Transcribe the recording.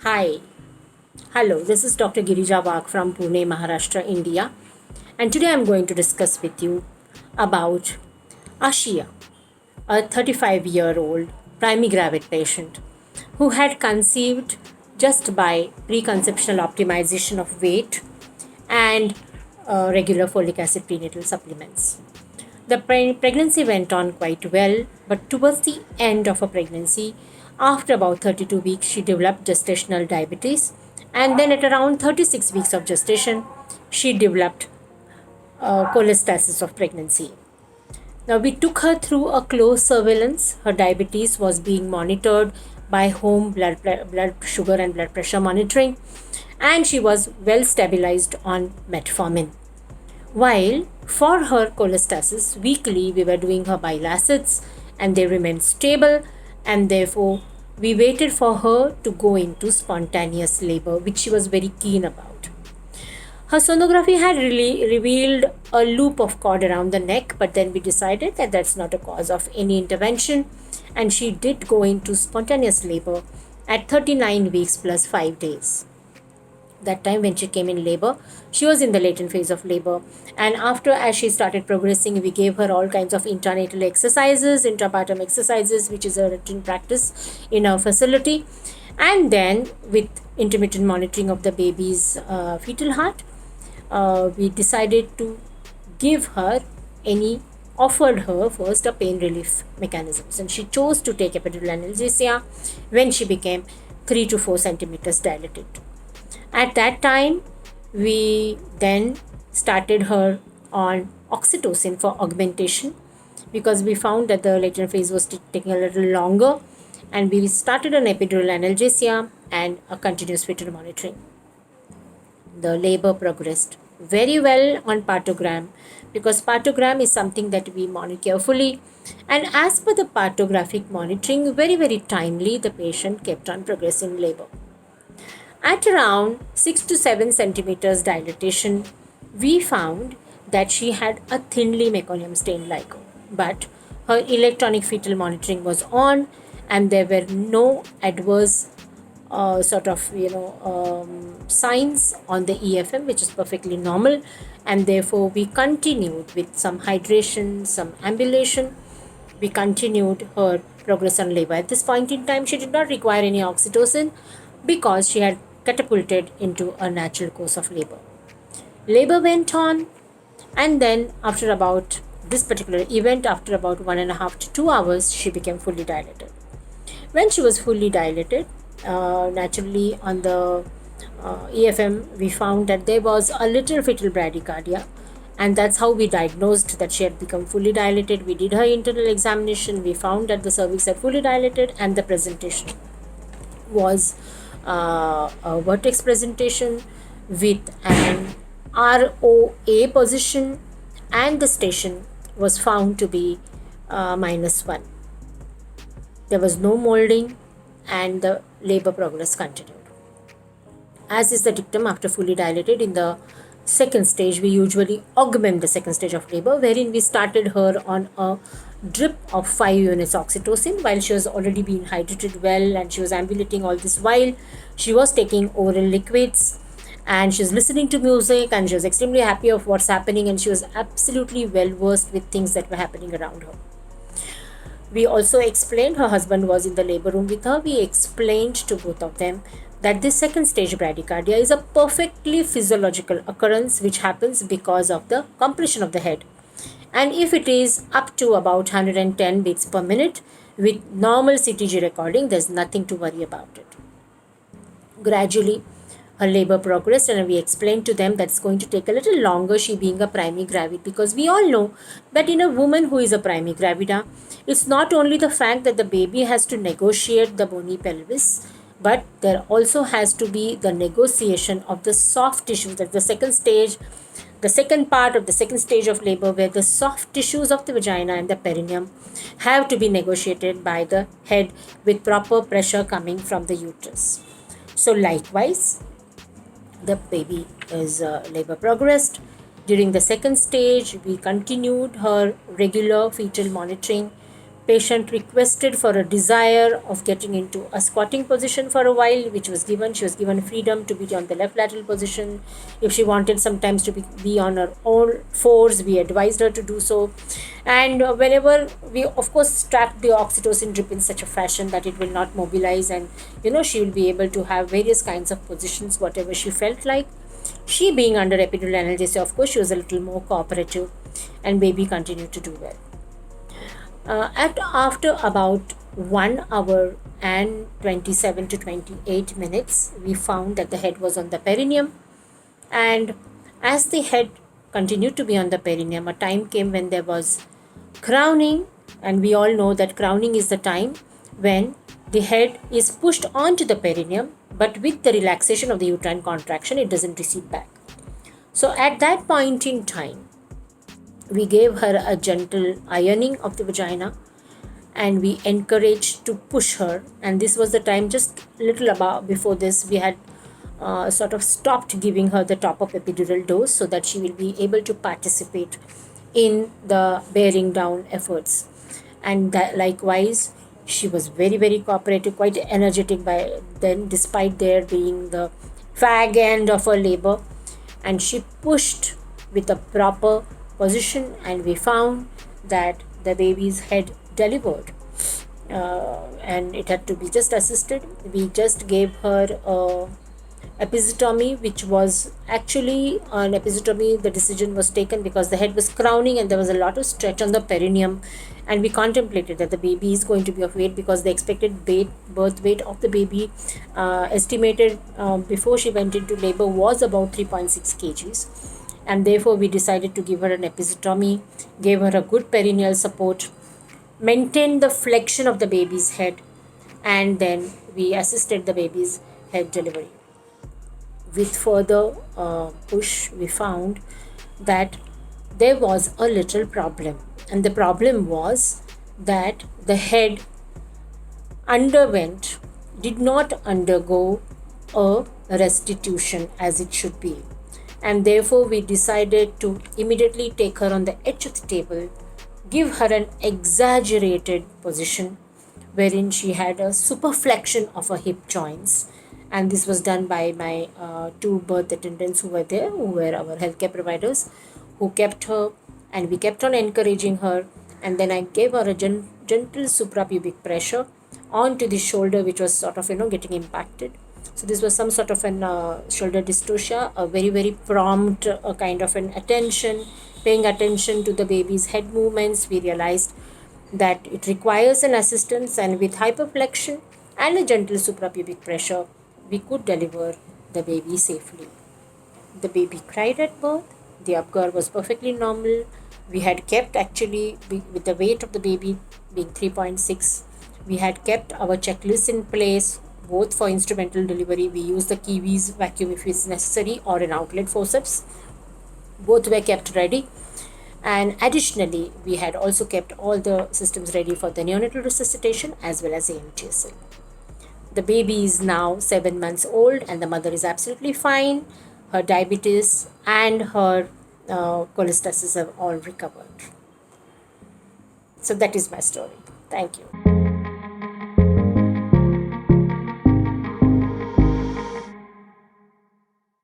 Hi, hello, this is Dr. Girija Wagh from Pune, Maharashtra, India, and today I'm going to discuss with you about Ashia, a 35-year-old primary gravid patient who had conceived just by preconceptional optimization of weight and regular folic acid prenatal supplements. The pregnancy went on quite well, but towards the end of her pregnancy, after about 32 weeks, she developed gestational diabetes, and then at around 36 weeks of gestation, she developed cholestasis of pregnancy. Now, we took her through a close surveillance. Her diabetes was being monitored by home blood sugar and blood pressure monitoring, and she was well stabilized on metformin. While for her cholestasis, weekly we were doing her bile acids and they remained stable, and therefore we waited for her to go into spontaneous labor, which she was very keen about. Her sonography had really revealed a loop of cord around the neck, but then we decided that that's not a cause of any intervention, and she did go into spontaneous labor at 39 weeks plus 5 days. That time when she came in labor, she was in the latent phase of labor, and after, as she started progressing, we gave her all kinds of intranatal exercises, intrapartum exercises, which is a routine practice in our facility. And then with intermittent monitoring of the baby's fetal heart, we decided to give her any offered her first a pain relief mechanisms, and she chose to take epidural analgesia when she became 3 to 4 centimeters dilated. At that time, we then started her on oxytocin for augmentation because we found that the latent phase was taking a little longer, and we started an epidural analgesia and a continuous fetal monitoring. The labor progressed very well on partogram because partogram is something that we monitor carefully, and as per the partographic monitoring, very timely the patient kept on progressing labor. At around 6 to 7 centimeters dilatation, we found that she had a thinly meconium stained LIGO, but her electronic fetal monitoring was on, and there were no adverse signs on the EFM, which is perfectly normal, and therefore we continued with some hydration, some ambulation. We continued her progress on labor. At this point in time, she did not require any oxytocin because she had catapulted into a natural course of labor. Labor went on, and then after about this particular event, after about 1.5 to 2 hours, she became fully dilated. When she was fully dilated, naturally on the EFM, we found that there was a little fetal bradycardia, and that's how we diagnosed that she had become fully dilated. We did her internal examination. We found that the cervix had fully dilated, and the presentation was a vertex presentation with an ROA position, and the station was found to be -1. There was no molding, and the labor progress continued. As is the dictum after fully dilated, in the second stage, we usually augment the second stage of labor, wherein we started her on a drip of 5 units oxytocin while she was already being hydrated well, and she was ambulating all this while. She was taking oral liquids, and she was listening to music, and she was extremely happy of what's happening, and she was absolutely well versed with things that were happening around her. We also explained, her husband was in the labor room with her. We explained to both of them that this second stage bradycardia is a perfectly physiological occurrence which happens because of the compression of the head. And if it is up to about 110 beats per minute with normal CTG recording, there's nothing to worry about it. Gradually, her labor progressed, and we explained to them that it's going to take a little longer, she being a primary gravid, because we all know that in a woman who is a primary gravida, it's not only the fact that the baby has to negotiate the bony pelvis, but there also has to be the negotiation of the soft tissues. That's the second stage, the second part of the second stage of labor, where the soft tissues of the vagina and the perineum have to be negotiated by the head with proper pressure coming from the uterus. So likewise, the baby is labor progressed. During the second stage, we continued her regular fetal monitoring Patient requested for a desire of getting into a squatting position for a while, which was given. She was given freedom to be on the left lateral position. If she wanted sometimes to be on her own fours, we advised her to do so. And whenever we, of course, strapped the oxytocin drip in such a fashion that it will not mobilize, and she will be able to have various kinds of positions, whatever she felt like. She being under epidural analgesia, of course, she was a little more cooperative, and baby continued to do well. After about 1 hour and 27 to 28 minutes, we found that the head was on the perineum. And as the head continued to be on the perineum, a time came when there was crowning. And we all know that crowning is the time when the head is pushed onto the perineum, but with the relaxation of the uterine contraction, it doesn't recede back. So at that point in time, we gave her a gentle ironing of the vagina, and we encouraged to push her. And this was the time, just little about before this, we had sort of stopped giving her the top-up epidural dose so that she will be able to participate in the bearing down efforts. And that likewise, she was very, very cooperative, quite energetic by then, despite there being the fag end of her labor. And she pushed with a proper position, and we found that the baby's head delivered. And it had to be just assisted. We just gave her a episiotomy, which was actually an episiotomy. The decision was taken because the head was crowning and there was a lot of stretch on the perineum, and we contemplated that the baby is going to be of weight, because the expected birth weight of the baby estimated before she went into labor was about 3.6 kgs. And therefore we decided to give her an episiotomy, gave her a good perineal support, maintained the flexion of the baby's head, and then we assisted the baby's head delivery. With further push, we found that there was a little problem, and the problem was that the head did not undergo a restitution as it should be. And therefore we decided to immediately take her on the edge of the table, give her an exaggerated position wherein she had a superflexion of her hip joints. And this was done by my two birth attendants who were there, who were our healthcare providers, who kept her, and we kept on encouraging her. And then I gave her a gentle suprapubic pressure onto the shoulder, which was sort of getting impacted. So this was some sort of an shoulder dystocia, a very, very prompt kind of an attention, paying attention to the baby's head movements. We realized that it requires an assistance, and with hyperflexion and a gentle suprapubic pressure, we could deliver the baby safely. The baby cried at birth. The upgar was perfectly normal. We had kept, actually, with the weight of the baby being 3.6, we had kept our checklists in place, both for instrumental delivery. We use the Kiwi's vacuum if it's necessary, or an outlet forceps. Both were kept ready. And additionally, we had also kept all the systems ready for the neonatal resuscitation as well as AMTSL. The baby is now 7 months old, and the mother is absolutely fine. Her diabetes and her cholestasis have all recovered. So that is my story. Thank you.